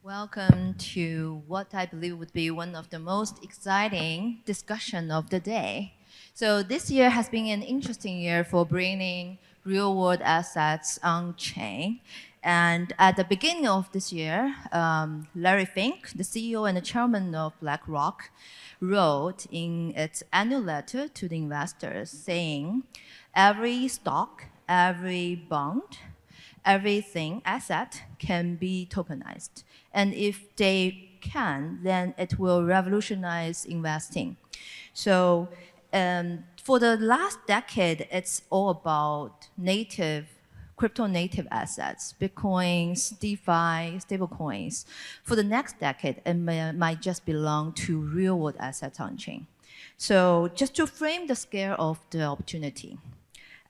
Welcome to what I believe would be one of the most exciting discussion of the day. So this year has been an interesting year for bringing real-world assets on-chain. And at the beginning of this year, Larry Fink, the CEO and the chairman of BlackRock, wrote in its annual letter to the investors saying, every stock, every bond, everything asset can be tokenized. And if they can, then it will revolutionize investing. So for the last decade, it's all about crypto native assets, Bitcoins, DeFi, stablecoins. For the next decade, it might just belong to real world assets on chain. So just to frame the scale of the opportunity,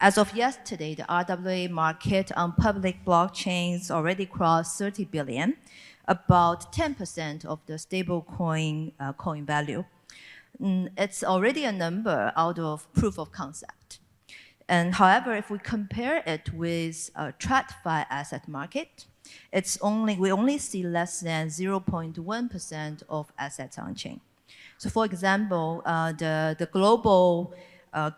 as of yesterday, the RWA market on public blockchains already crossed 30 billion, about 10% of the stablecoin coin value. It's already a number out of proof of concept. And however, if we compare it with a TradFi asset market, we only see less than 0.1% of assets on chain. So for example, the global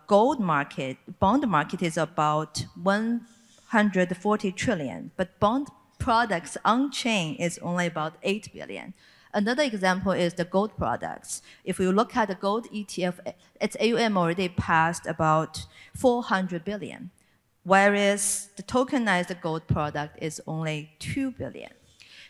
gold market, bond market is about 140 trillion, but bond products on-chain is only about 8 billion. Another example is the gold products. If you look at the gold ETF, its AUM already passed about 400 billion, whereas the tokenized gold product is only 2 billion.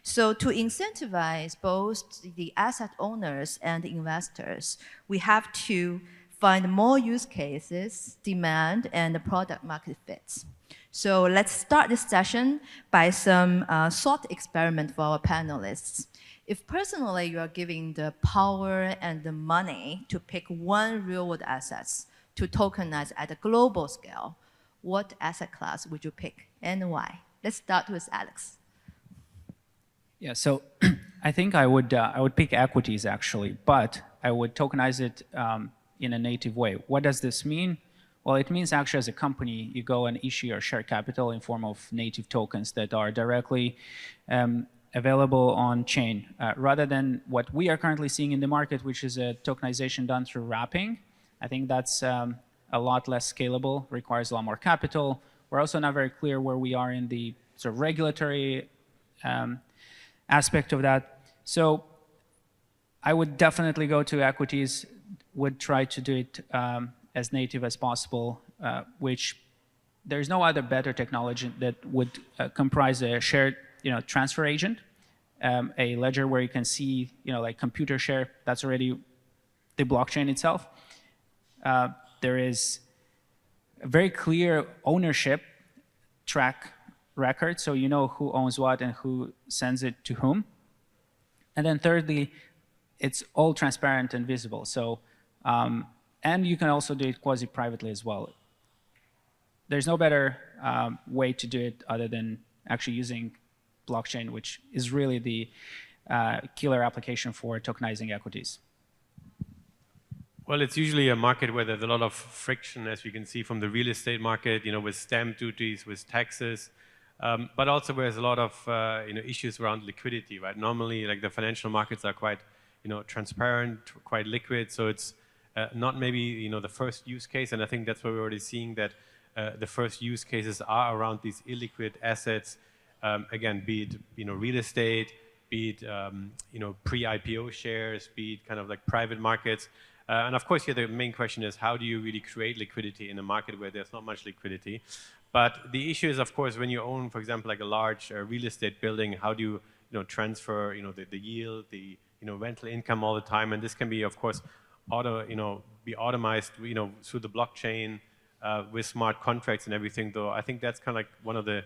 So to incentivize both the asset owners and the investors, we have to find more use cases, demand, and the product market fits. So let's start this session by some thought experiment for our panelists. If personally you are giving the power and the money to pick one real-world assets to tokenize at a global scale, what asset class would you pick and why? Let's start with Alex. Yeah, so I think I would pick equities actually, but I would tokenize it in a native way. What does this mean? Well, it means actually as a company, you go and issue your share capital in form of native tokens that are directly available on chain, rather than what we are currently seeing in the market, which is a tokenization done through wrapping. I think that's a lot less scalable, requires a lot more capital. We're also not very clear where we are in the sort of regulatory aspect of that. So I would definitely go to equities, would try to do it as native as possible, which there's no other better technology that would comprise a shared transfer agent, a ledger where you can see like computer share, that's already the blockchain itself. There is a very clear ownership track record, so you know who owns what and who sends it to whom. And then thirdly, it's all transparent and visible. So, and you can also do it quasi-privately as well. There's no better way to do it other than actually using blockchain, which is really the killer application for tokenizing equities. Well, it's usually a market where there's a lot of friction, as you can see from the real estate market, with stamp duties, with taxes, but also where there's a lot of issues around liquidity, right? Normally, like the financial markets are quite transparent, quite liquid, so it's not maybe the first use case, and I think that's why we're already seeing that the first use cases are around these illiquid assets. Again, be it real estate, be it pre-IPO shares, be it kind of like private markets. And of course, here the main question is how do you really create liquidity in a market where there's not much liquidity? But the issue is, of course, when you own, for example, like a large real estate building, how do you transfer the yield, the rental income all the time? And this can be, of course, be automized through the blockchain with smart contracts and everything. Though I think that's kind of like one of the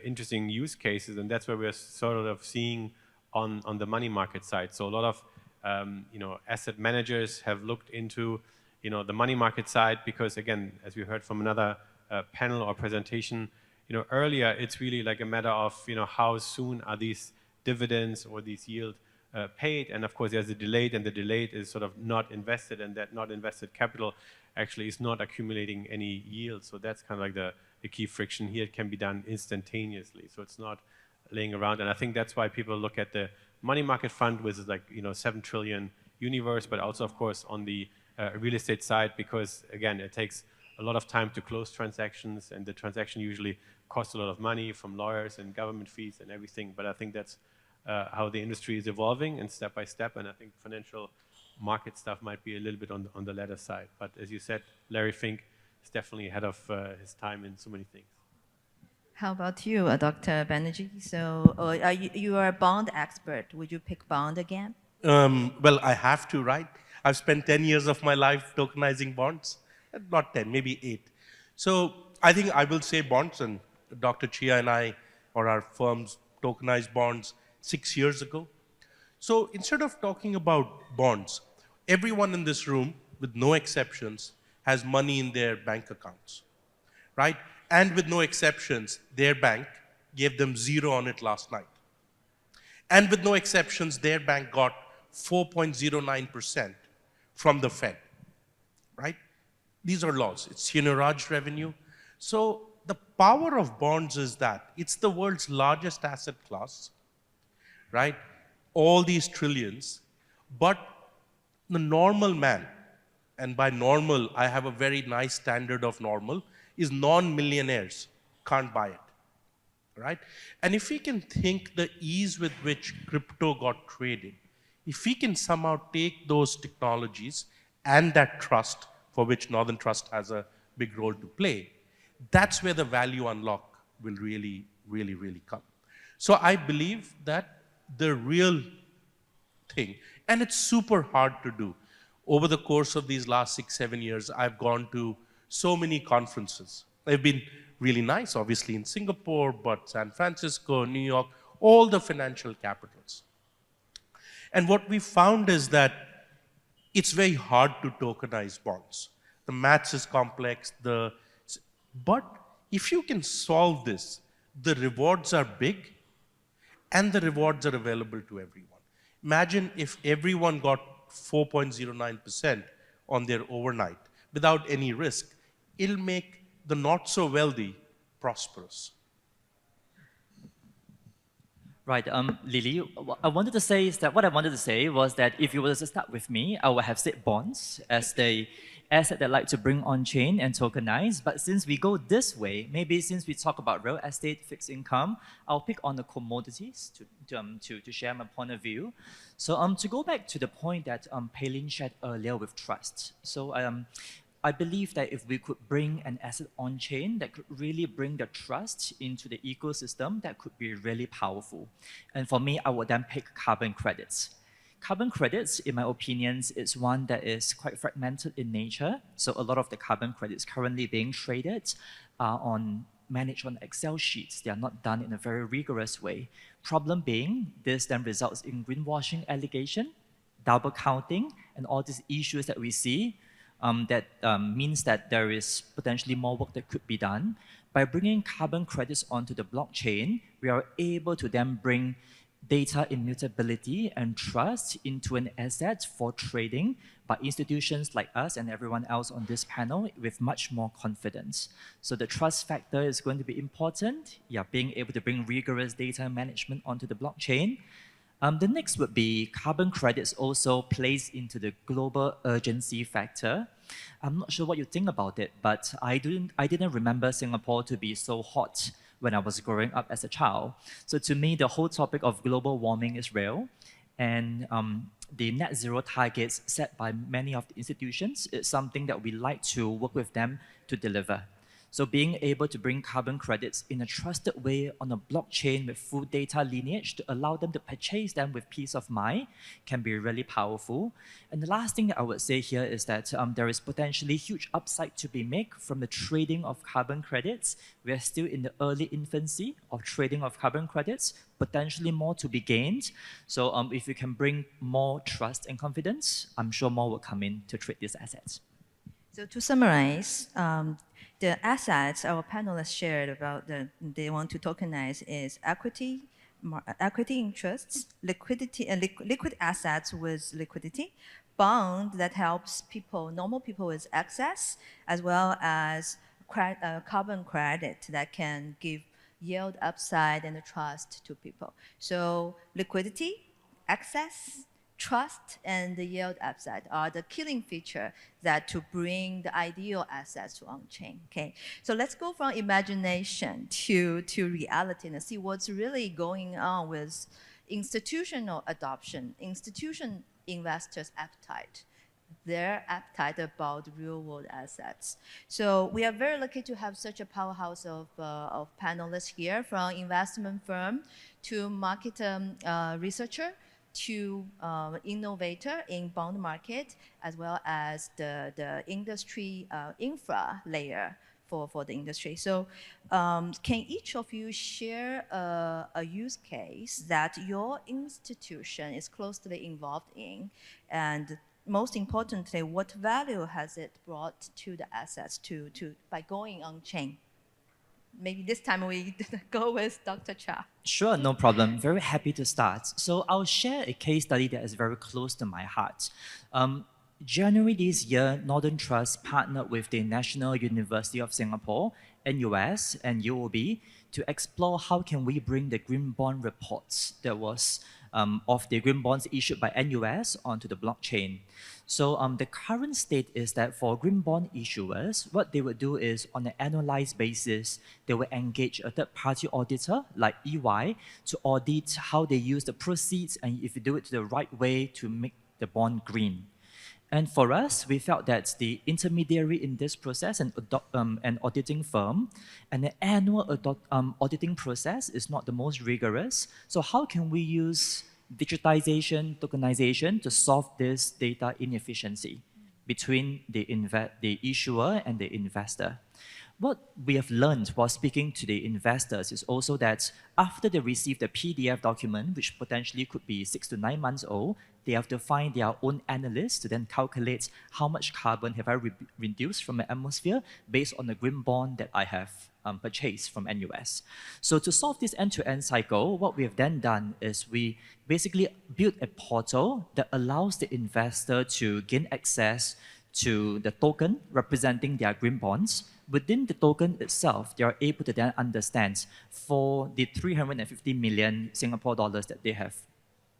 interesting use cases, and that's where we're sort of seeing on the money market side. So a lot of asset managers have looked into the money market side because, again, as we heard from another panel or presentation earlier, it's really like a matter of how soon are these dividends or these yield paid, and of course there's a delayed, and the delayed is sort of not invested, and that not invested capital actually is not accumulating any yield. So that's kind of like the key friction here. It can be done instantaneously, so it's not laying around, and I think that's why people look at the money market fund, which is like 7 trillion universe, but also of course on the real estate side, because again it takes a lot of time to close transactions, and the transaction usually costs a lot of money from lawyers and government fees and everything. But I think that's how the industry is evolving, and step by step. And I think financial market stuff might be a little bit on the latter side. But as you said, Larry Fink is definitely ahead of his time in so many things. How about you, Dr. Banerjee? So you are a bond expert. Would you pick bond again? Well, I have to, right? I've spent 10 years of my life tokenizing bonds. Not 10, maybe 8. So I think I will say bonds, and Dr. Chia and I, or our firms, tokenized bonds 6 years ago. So instead of talking about bonds, everyone in this room, with no exceptions, has money in their bank accounts, right? And with no exceptions, their bank gave them 0 on it last night. And with no exceptions, their bank got 4.09% from the Fed, right? These are laws. It's Raj revenue. So the power of bonds is that it's the world's largest asset class, right? All these trillions, but the normal man, and by normal, I have a very nice standard of normal, is non-millionaires can't buy it, right? And if we can think the ease with which crypto got traded, if we can somehow take those technologies and that trust, for which Northern Trust has a big role to play, that's where the value unlock will really, really, really come. So I believe that the real thing, and it's super hard to do. Over the course of these last 6-7 years, I've gone to so many conferences. They've been really nice, obviously in Singapore, but San Francisco, New York, all the financial capitals. And what we found is that it's very hard to tokenize bonds. The maths is complex, but if you can solve this, the rewards are big and the rewards are available to everyone. Imagine if everyone got 4.09% on their overnight without any risk. It'll make the not so wealthy prosperous. Right, Lily, what I wanted to say is that what I wanted to say was that if you were to start with me, I would have said bonds as the asset that I like to bring on chain and tokenize. But since we go this way, maybe since we talk about real estate, fixed income, I'll pick on the commodities to share my point of view. So to go back to the point that Palin shared earlier with trust. So I believe that if we could bring an asset on-chain that could really bring the trust into the ecosystem, that could be really powerful. And for me, I would then pick carbon credits. Carbon credits, in my opinion, is one that is quite fragmented in nature. So a lot of the carbon credits currently being traded are managed on Excel sheets. They are not done in a very rigorous way. Problem being, this then results in greenwashing allegation, double counting, and all these issues that we see. That means that there is potentially more work that could be done. By bringing carbon credits onto the blockchain, we are able to then bring data immutability and trust into an asset for trading by institutions like us and everyone else on this panel with much more confidence. So the trust factor is going to be important. Yeah, being able to bring rigorous data management onto the blockchain. The next would be carbon credits also plays into the global urgency factor. I'm not sure what you think about it, but I didn't remember Singapore to be so hot when I was growing up as a child. So to me, the whole topic of global warming is real. And the net zero targets set by many of the institutions is something that we like to work with them to deliver. So being able to bring carbon credits in a trusted way on a blockchain with full data lineage to allow them to purchase them with peace of mind can be really powerful. And the last thing that I would say here is that there is potentially huge upside to be made from the trading of carbon credits. We are still in the early infancy of trading of carbon credits, potentially more to be gained. So if you can bring more trust and confidence, I'm sure more will come in to trade these assets. So to summarize, the assets our panelists shared about they want to tokenize is equity interests, liquidity, liquid assets with liquidity, bond that helps people, normal people with access, as well as carbon credit that can give yield upside and trust to people. So liquidity, access, trust, and the yield asset are the killing feature that to bring the ideal assets to on-chain. Okay, so let's go from imagination to reality and see what's really going on with institutional adoption, institution investors' appetite, their appetite about real-world assets. So we are very lucky to have such a powerhouse of panelists here, from investment firm to market researcher to innovator in bond market, as well as the industry infra layer for the industry. So can each of you share a use case that your institution is closely involved in, and most importantly, what value has it brought to the assets by going on chain? Maybe this time we go with Dr. Cha. Sure, no problem. Very happy to start. So I'll share a case study that is very close to my heart. January this year, Northern Trust partnered with the National University of Singapore, NUS, and UOB to explore how can we bring the green bond reports that was of the green bonds issued by NUS onto the blockchain. So the current state is that for green bond issuers, what they would do is on an annualized basis, they will engage a third-party auditor like EY to audit how they use the proceeds and if you do it the right way to make the bond green. And for us, we felt that the intermediary in this process, an auditing firm, and the annual auditing process is not the most rigorous. So how can we use digitization, tokenization to solve this data inefficiency between the issuer and the investor? What we have learned while speaking to the investors is also that after they receive the PDF document, which potentially could be 6 to 9 months old, they have to find their own analysts to then calculate how much carbon have I reduced from the atmosphere based on the green bond that I have purchased from NUS. So to solve this end-to-end cycle, what we have then done is we basically built a portal that allows the investor to gain access to the token representing their green bonds. Within the token itself, they are able to then understand for the 350 million Singapore dollars that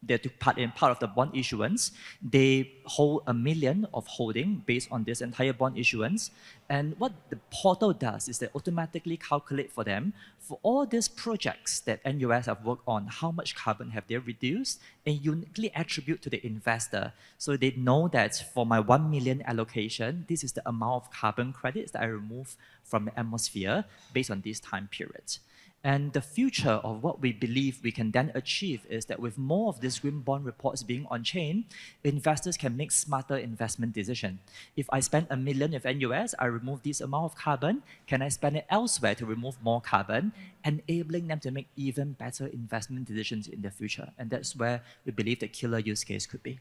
they took part in part of the bond issuance, they hold 1 million of holding based on this entire bond issuance. And what the portal does is they automatically calculate for them for all these projects that NUS have worked on, how much carbon have they reduced, and uniquely attribute to the investor. So they know that for my 1 million allocation, this is the amount of carbon credits that I remove from the atmosphere based on this time period. And the future of what we believe we can then achieve is that with more of these green bond reports being on-chain, investors can make smarter investment decisions. If I spend 1 million with NUS, I remove this amount of carbon, can I spend it elsewhere to remove more carbon, enabling them to make even better investment decisions in the future? And that's where we believe the killer use case could be.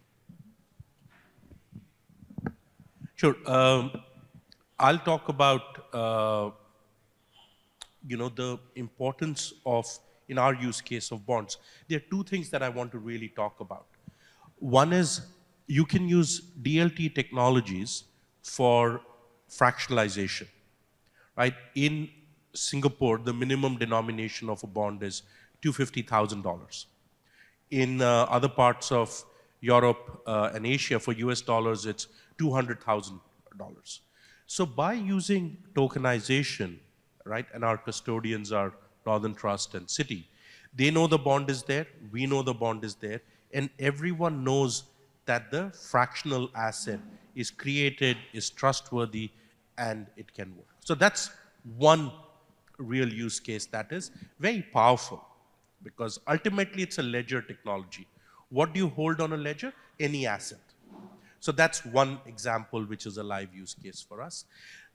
Sure. I'll talk about the importance of, in our use case of bonds. There are two things that I want to really talk about. One is you can use DLT technologies for fractionalization, right? In Singapore, the minimum denomination of a bond is $250,000. In other parts of Europe and Asia, for US dollars, it's $200,000. So by using tokenization, right, and our custodians are Northern Trust and Citi, they know the bond is there, we know the bond is there, and everyone knows that the fractional asset is created, is trustworthy, and it can work. So that's one real use case that is very powerful, because ultimately it's a ledger technology. What do you hold on a ledger? Any asset. So that's one example which is a live use case for us.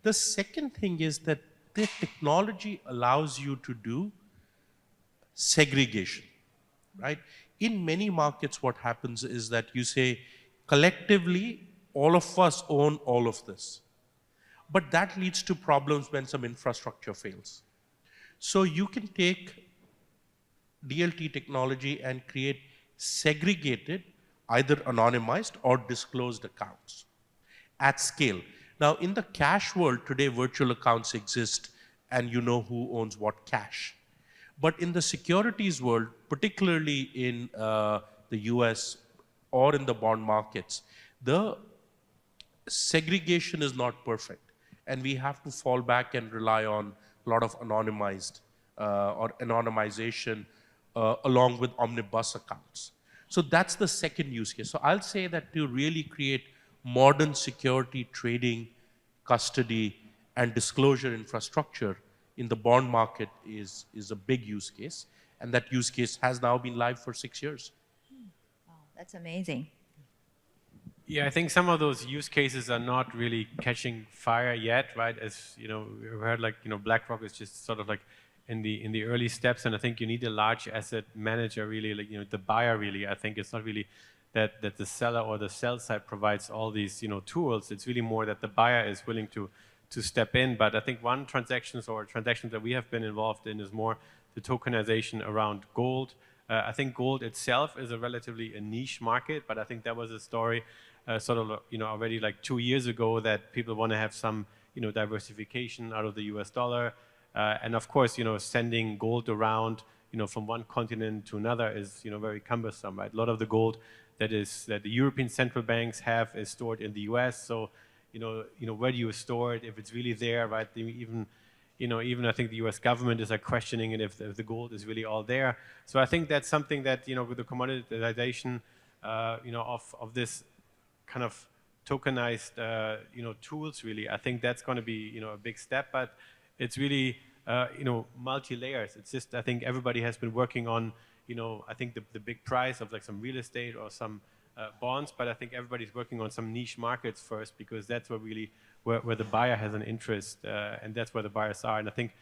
The second thing is that the technology allows you to do segregation, right? In many markets, what happens is that you say, collectively, all of us own all of this. But that leads to problems when some infrastructure fails. So you can take DLT technology and create segregated, either anonymized or disclosed accounts at scale. Now, in the cash world today, virtual accounts exist and you know who owns what cash. But in the securities world, particularly in the the US, or in the bond markets, the segregation is not perfect. And we have to fall back and rely on a lot of anonymized or anonymization along with omnibus accounts. So that's the second use case. So I'll say that to really create modern security trading, custody, and disclosure infrastructure in the bond market is a big use case. And that use case has now been live for 6 years. Wow, that's amazing. Yeah, I think some of those use cases are not really catching fire yet, right? As you know, we heard like BlackRock is just sort of like in the early steps, and I think you need a large asset manager really, like the buyer really. I think it's not really that the seller or the sell side provides all these tools. It's really more that the buyer is willing to step in. But I think one transactions that we have been involved in is more the tokenization around gold. I think gold itself is a relatively a niche market, but I think that was a story sort of already like 2 years ago that people want to have some diversification out of the US dollar. And of course, sending gold around from one continent to another is very cumbersome, right? A lot of the gold that the European central banks have is stored in the US. So where do you store it if it's really there, right? Even I think the U.S. government is like questioning it if the gold is really all there. So I think that's something that with the commoditization of this kind of tokenized tools really, I think that's going to be a big step. But it's really multi-layers. It's just I think everybody has been working on I think the big price of like some real estate or some bonds, but I think everybody's working on some niche markets first because that's where the buyer has an interest, and that's where the buyers are. And I think,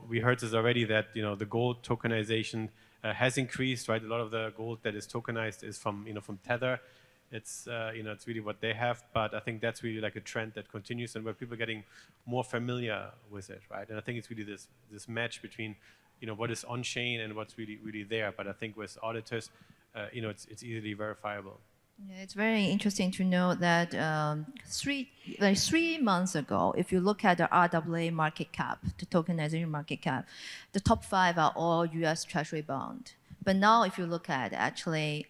we heard this already that the gold tokenization has increased, right? A lot of the gold that is tokenized is from from Tether. It's it's really what they have, but I think that's really like a trend that continues and where people are getting more familiar with it, right? And I think it's really this match between what is on chain and what's really there. But I think with auditors, it's easily verifiable. Yeah, it's very interesting to know that 3 months ago, if you look at the RWA market cap, the tokenization market cap, the top 5 are all US Treasury bond. But now if you look at actually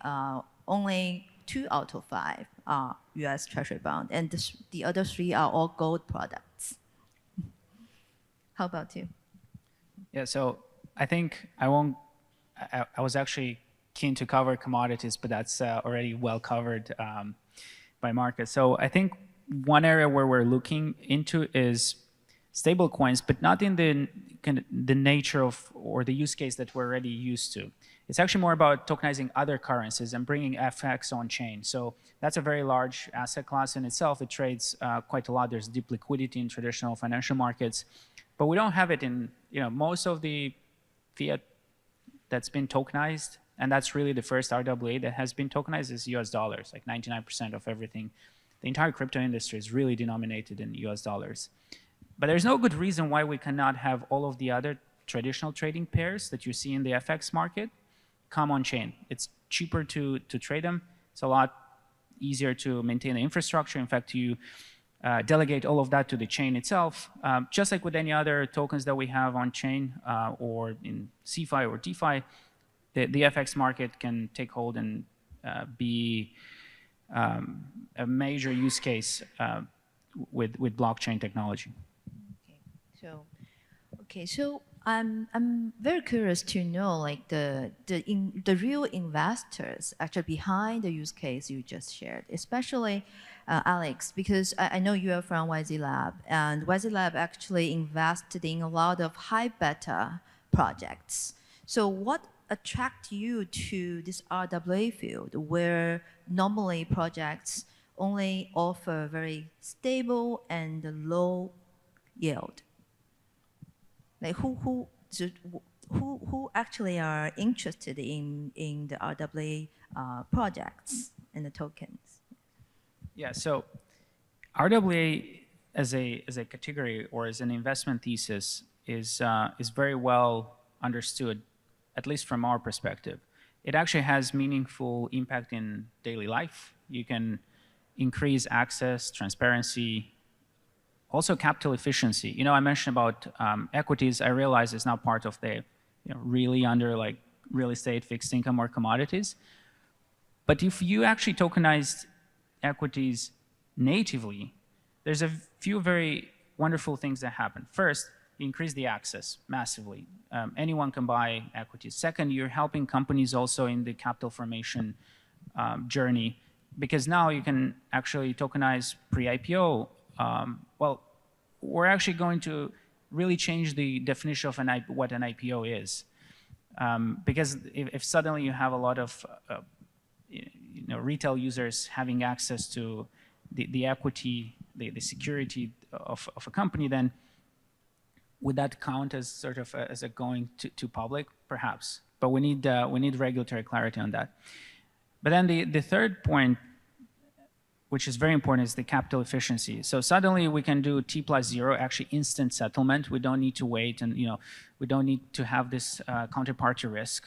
only 2 out of 5 are US Treasury bond, and the other 3 are all gold products. How about you? Yeah, so I think I was actually keen to cover commodities, but that's already well covered by Marcus. So I think one area where we're looking into is stable coins, but not in the nature of or the use case that we're already used to. It's actually more about tokenizing other currencies and bringing FX on chain. So that's a very large asset class in itself. It trades quite a lot. There's deep liquidity in traditional financial markets, but we don't have it in most of the fiat that's been tokenized, and that's really the first RWA that has been tokenized is US dollars. Like 99% of everything, the entire crypto industry is really denominated in US dollars. But there's no good reason why we cannot have all of the other traditional trading pairs that you see in the FX market come on chain. It's cheaper to trade them. It's a lot easier to maintain the infrastructure. In fact, you delegate all of that to the chain itself. Just like with any other tokens that we have on chain or in CeFi or DeFi, the FX market can take hold and be a major use case with blockchain technology. So I'm very curious to know like the real investors actually behind the use case you just shared, especially Alex, because I know you are from YZi Lab, and YZi Lab actually invested in a lot of high beta projects. So what attract you to this RWA field where normally projects only offer very stable and low yield? Like who actually are interested in the RWA projects and the tokens? Yeah, so RWA as a category or as an investment thesis is very well understood, at least from our perspective. It actually has meaningful impact in daily life. You can increase access, transparency, also capital efficiency. I mentioned about equities. I realize it's not part of the really under like real estate, fixed income, or commodities. But if you actually tokenize equities natively, there's a few very wonderful things that happen. First, you increase the access massively. Anyone can buy equities. Second, you're helping companies also in the capital formation journey, because now you can actually tokenize pre-IPO. Well, we're actually going to really change the definition of what an IPO is. Because if suddenly you have a lot of retail users having access to the equity, the security of a company, then would that count as sort of as a going to public? Perhaps, but we need regulatory clarity on that. But then the third point, which is very important, is the capital efficiency. So suddenly we can do T+0, actually instant settlement. We don't need to wait, and we don't need to have this counterparty risk.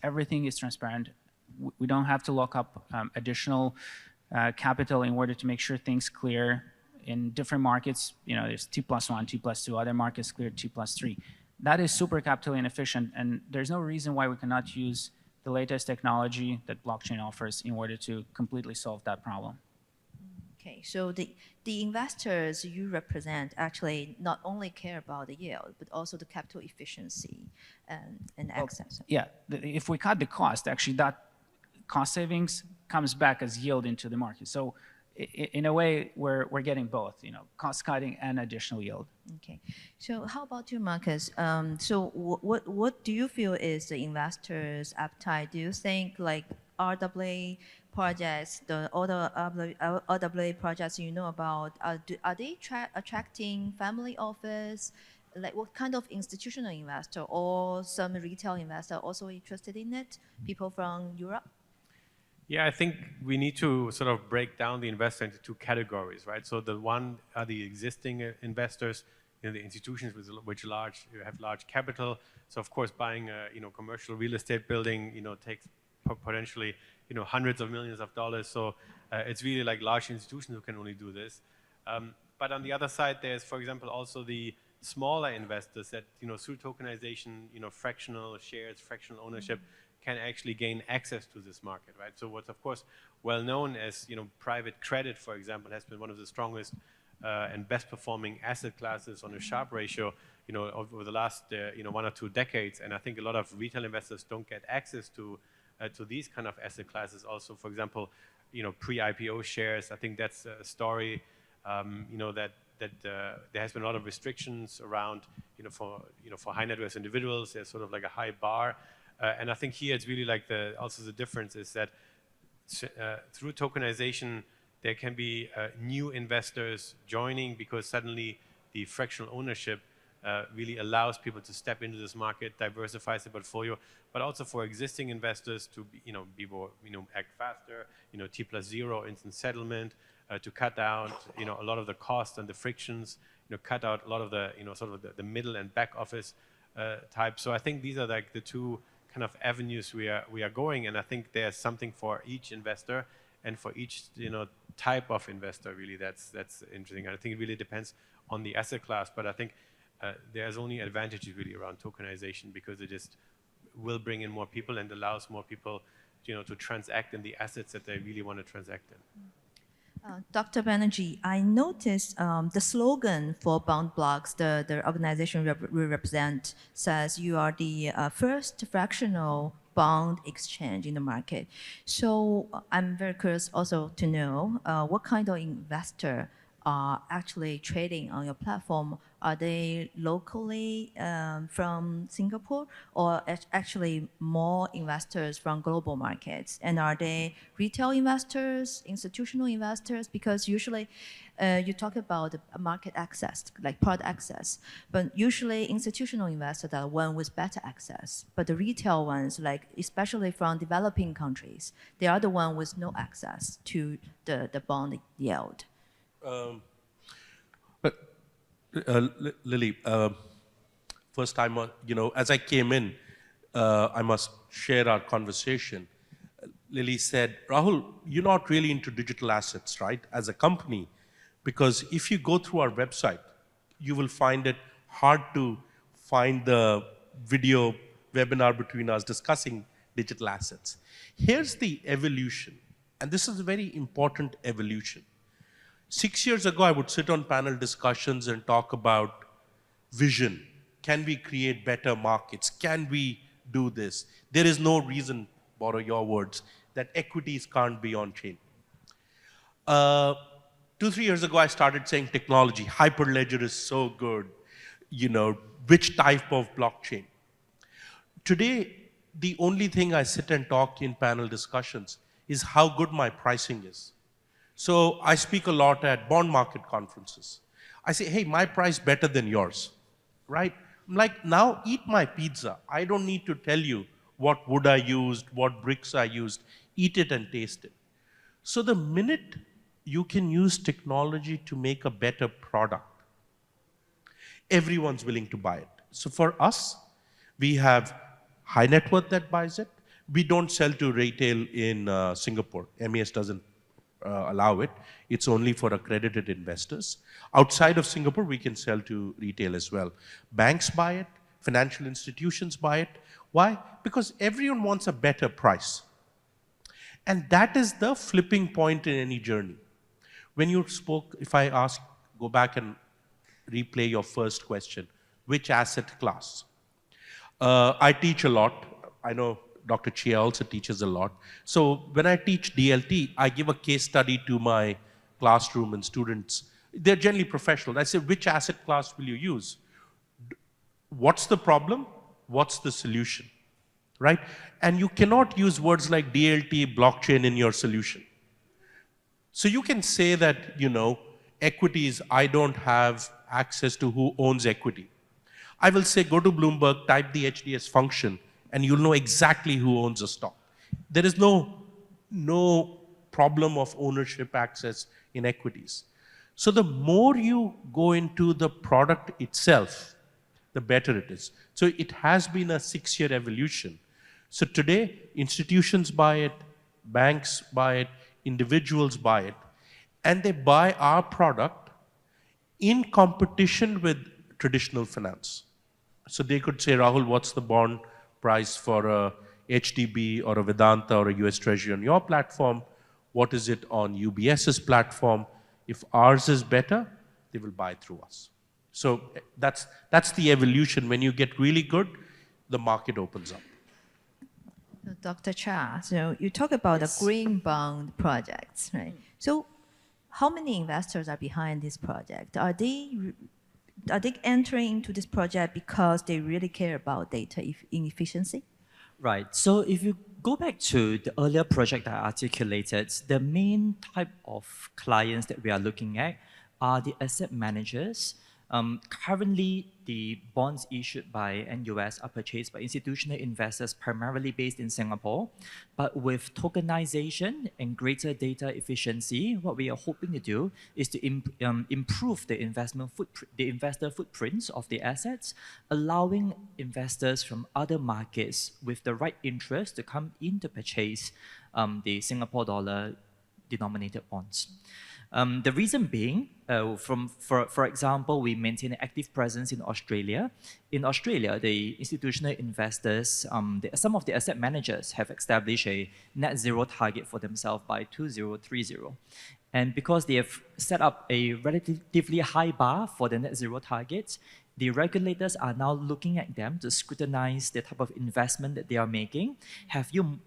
Everything is transparent. We don't have to lock up additional capital in order to make sure things clear. In different markets, there's T+1, T+2, other markets clear T+3. That is super capital inefficient, and there's no reason why we cannot use the latest technology that blockchain offers in order to completely solve that problem. Okay, so the investors you represent actually not only care about the yield, but also the capital efficiency and access. Yeah, if we cut the cost, actually that cost savings comes back as yield into the market. So in a way, we're getting both, cost cutting and additional yield. Okay, so how about you, Marcus? So what do you feel is the investors' appetite? Do you think like RWA projects, the other RWA projects you know about, are they attracting family office? Like what kind of institutional investor or some retail investor also interested in it? People from Europe? Yeah, I think we need to sort of break down the investor into two categories, right? So the one are the existing investors, the institutions which have large capital. So of course, buying a commercial real estate building, takes potentially hundreds of millions of dollars. So it's really like large institutions who can only do this. But on the other side, there's, for example, also the smaller investors that through tokenization, fractional shares, fractional ownership, can actually gain access to this market, right? So what's of course well known as private credit, for example, has been one of the strongest and best performing asset classes on a Sharpe ratio, over the last 1 or 2 decades. And I think a lot of retail investors don't get access to these kind of asset classes. Also, for example, pre-IPO shares. I think that's a story, that there has been a lot of restrictions around, for high net worth individuals. There's sort of like a high bar. And I think here it's really like also the difference is that through tokenization, there can be new investors joining because suddenly the fractional ownership really allows people to step into this market, diversifies the portfolio, but also for existing investors to be more, act faster, T+0 instant settlement, to cut out, a lot of the costs and the frictions, cut out a lot of the, sort of the middle and back office type. So I think these are like the two kind of avenues we are going, and I think there's something for each investor and for each type of investor. Really, that's interesting. And I think it really depends on the asset class, but I think there's only advantages really around tokenization because it just will bring in more people and allows more people to transact in the assets that they really want to transact in. Dr. Banerjee, I noticed the slogan for BondbloX, the organization we represent, says you are the first fractional bond exchange in the market. So I'm very curious also to know what kind of investor are actually trading on your platform. Are they locally from Singapore, or actually more investors from global markets? And are they retail investors, institutional investors? Because usually you talk about market access, like product access, but usually institutional investors are one with better access. But the retail ones, like especially from developing countries, they are the one with no access to the bond yield. Lily, first time, as I came in, I must share our conversation. Lily said, Rahul, you're not really into digital assets, right, as a company? Because if you go through our website, you will find it hard to find the video webinar between us discussing digital assets. Here's the evolution. And this is a very important evolution. 6 years ago, I would sit on panel discussions and talk about vision. Can we create better markets? Can we do this? There is no reason, borrow your words, that equities can't be on chain. 2-3 years ago, I started saying technology, Hyperledger is so good, which type of blockchain? Today, the only thing I sit and talk in panel discussions is how good my pricing is. So I speak a lot at bond market conferences. I say, hey, my price better than yours, right? I'm like, now eat my pizza. I don't need to tell you what wood I used, what bricks I used. Eat it and taste it. So the minute you can use technology to make a better product, everyone's willing to buy it. So for us, we have high net worth that buys it. We don't sell to retail in Singapore. MES doesn't allow it. It's only for accredited investors. Outside of Singapore, we can sell to retail as well. Banks buy it. Financial institutions buy it. Why? Because everyone wants a better price. And that is the flipping point in any journey. When you spoke, if I ask, go back and replay your first question, which asset class? I teach a lot. I know Dr. Chia also teaches a lot. So when I teach DLT, I give a case study to my classroom and students. They're generally professional. I say, which asset class will you use? What's the problem? What's the solution? Right? And you cannot use words like DLT, blockchain in your solution. So you can say that, equities, I don't have access to who owns equity. I will say, go to Bloomberg, type the HDS function, and you'll know exactly who owns a stock. There is no problem of ownership access in equities. So the more you go into the product itself, the better it is. So it has been a 6-year evolution. So today, institutions buy it, banks buy it, individuals buy it, and they buy our product in competition with traditional finance. So they could say, Rahul, what's the bond price for a HDB or a Vedanta or a US Treasury on your platform? What is it on UBS's platform? If ours is better, they will buy through us. So that's the evolution. When you get really good, the market opens up. Dr. Cha, so you talk about the green bond projects, right? So how many investors are behind this project? Are they entering into this project because they really care about data inefficiency? Right. So if you go back to the earlier project that I articulated, the main type of clients that we are looking at are the asset managers. Currently, the bonds issued by NUS are purchased by institutional investors primarily based in Singapore. But with tokenization and greater data efficiency, what we are hoping to do is to improve the investor footprints of the assets, allowing investors from other markets with the right interest to come in to purchase the Singapore dollar denominated bonds. The reason being, for example, we maintain an active presence in Australia. In Australia, the institutional investors, some of the asset managers have established a net zero target for themselves by 2030. And because they have set up a relatively high bar for the net zero targets, the regulators are now looking at them to scrutinize the type of investment that they are making.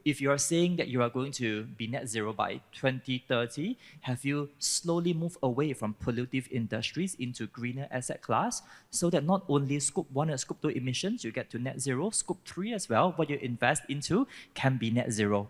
If you are saying that you are going to be net zero by 2030, have you slowly moved away from pollutive industries into greener asset class so that not only Scope 1 and Scope 2 emissions, you get to net zero, Scope 3 as well, what you invest into can be net zero.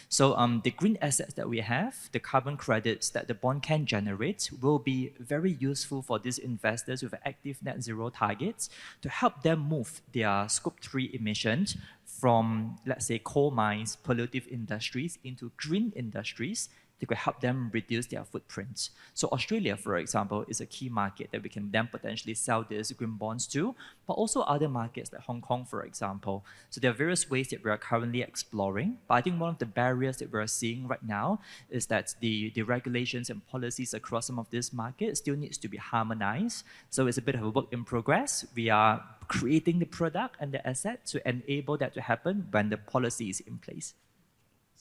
So the green assets that we have, the carbon credits that the bond can generate will be very useful for these investors with active net zero targets to help them move their Scope 3 emissions from, let's say, coal mines, pollutive industries into green industries that could help them reduce their footprints. So Australia, for example, is a key market that we can then potentially sell these green bonds to, but also other markets like Hong Kong, for example. So there are various ways that we are currently exploring, but I think one of the barriers that we're seeing right now is that the regulations and policies across some of these markets still needs to be harmonized. So it's a bit of a work in progress. We are creating the product and the asset to enable that to happen when the policy is in place.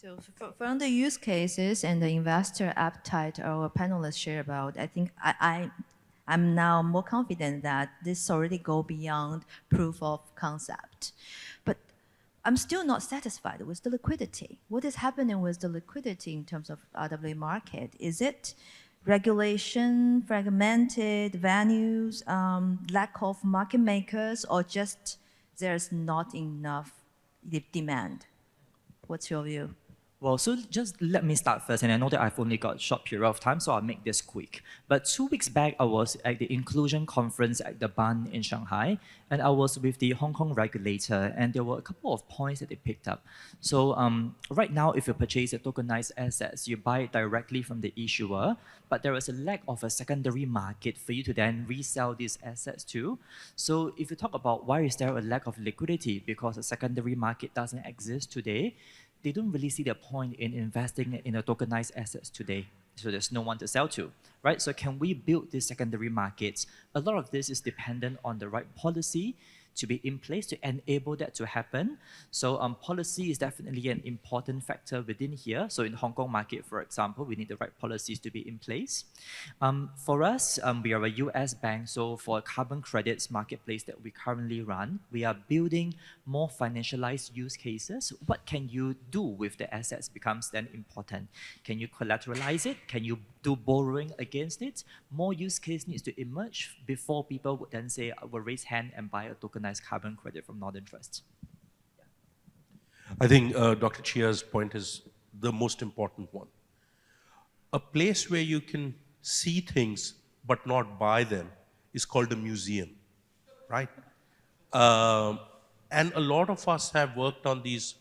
So from the use cases and the investor appetite our panelists share about, I think I'm now more confident that this already go beyond proof of concept. But I'm still not satisfied with the liquidity. What is happening with the liquidity in terms of RWA market? Is it regulation, fragmented venues, lack of market makers, or just there's not enough demand? What's your view? Well, so just let me start first, and I know that I've only got a short period of time, so I'll make this quick. But 2 weeks back, I was at the inclusion conference at the BAN in Shanghai, and I was with the Hong Kong regulator, and there were a couple of points that they picked up. So right now, if you purchase a tokenized assets, you buy it directly from the issuer, but there is a lack of a secondary market for you to then resell these assets to. So if you talk about why is there a lack of liquidity because a secondary market doesn't exist today, they don't really see the point in investing in a tokenized assets today. So there's no one to sell to, right? So can we build these secondary markets? A lot of this is dependent on the right policy to be in place to enable that to happen. So policy is definitely an important factor within here. So in Hong Kong market, for example, we need the right policies to be in place. For us, we are a US bank. So for carbon credits marketplace that we currently run, we are building more financialized use cases. What can you do with the assets becomes then important. Can you collateralize it? Can you do borrowing against it? More use case needs to emerge before people would then say, I will raise hand and buy a tokenized carbon credit from Northern Trust. I think Dr. Chia's point is the most important one. A place where you can see things but not buy them is called a museum, right? And a lot of us have worked on these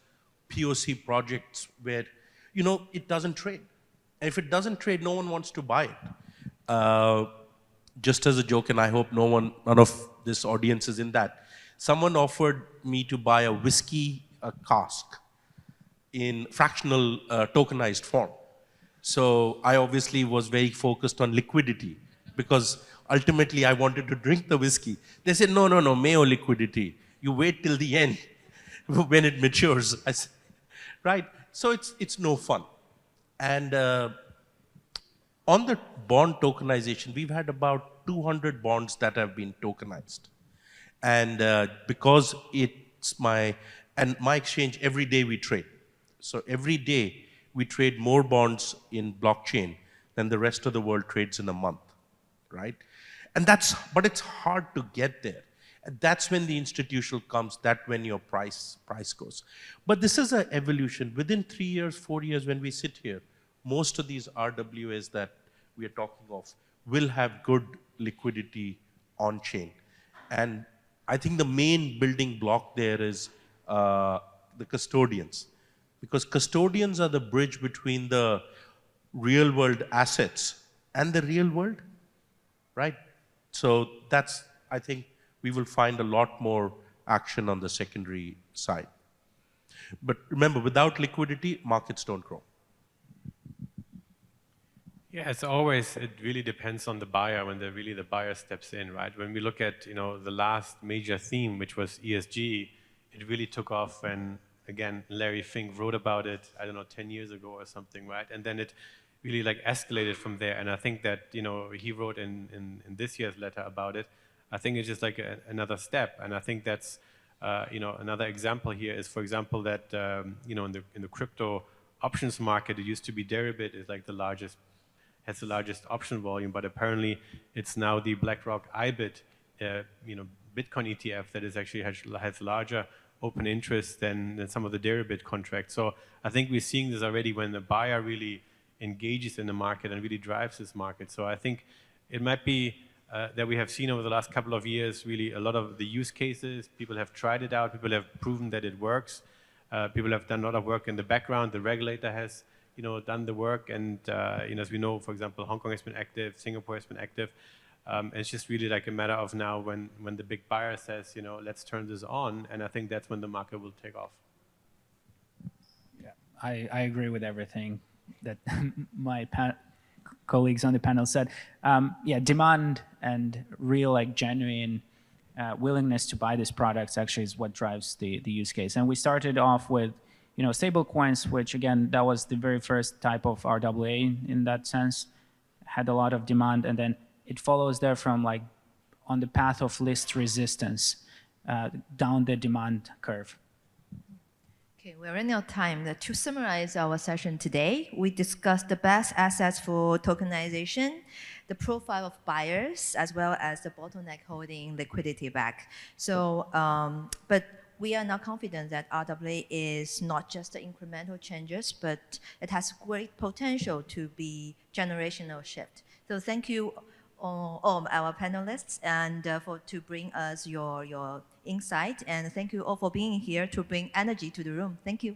POC projects where, you know, it doesn't trade. And if it doesn't trade, no one wants to buy it. Just as a joke, and I hope none of this audience is in that, someone offered me to buy a whiskey cask in fractional tokenized form. So I obviously was very focused on liquidity because ultimately I wanted to drink the whiskey. They said, no, Mayo liquidity. You wait till the end when it matures. I said, right? So it's no fun. And on the bond tokenization, we've had about 200 bonds that have been tokenized. And because it's my exchange, every day we trade. So every day we trade more bonds in blockchain than the rest of the world trades in a month, right? And but it's hard to get there. And that's when the institutional comes, that's when your price goes. But this is an evolution. Within 3 years, 4 years, when we sit here, most of these RWAs that we are talking of will have good liquidity on chain. And I think the main building block there is the custodians. Because custodians are the bridge between the real world assets and the real world, right? So that's, I think, we will find a lot more action on the secondary side. But remember, without liquidity, markets don't grow. Yeah, as always, it really depends on the buyer when the buyer steps in, right? When we look at, the last major theme, which was ESG, it really took off when, again, Larry Fink wrote about it, 10 years ago or something, right? And then it really escalated from there. And I think that, he wrote in this year's letter about it. I think it's just another step. And I think that's, another example here is, for example, that, in the crypto options market, it used to be Deribit is has the largest option volume, but apparently it's now the BlackRock IBIT, Bitcoin ETF that is actually has larger open interest than some of the Deribit contracts. So I think we're seeing this already when the buyer really engages in the market and really drives this market. So I think it might be that we have seen over the last couple of years really a lot of the use cases. People have tried it out. People have proven that it works. People have done a lot of work in the background. The regulator has done the work. And as we know, for example, Hong Kong has been active. Singapore has been active. It's just really a matter of now when the big buyer says, let's turn this on. And I think that's when the market will take off. Yeah, I agree with everything that my colleagues on the panel said. Yeah, demand and real, genuine willingness to buy these products actually is what drives the use case. And we started off with, stable coins, which again, that was the very first type of RWA in that sense, had a lot of demand, and then it follows there from like on the path of least resistance down the demand curve. Okay, we're running out of time. To summarize our session today, we discussed the best assets for tokenization, the profile of buyers, as well as the bottleneck holding liquidity back. So, but we are now confident that RWA is not just the incremental changes, but it has great potential to be generational shift. So thank you all our panelists and to bring us your insight, and thank you all for being here to bring energy to the room. Thank you.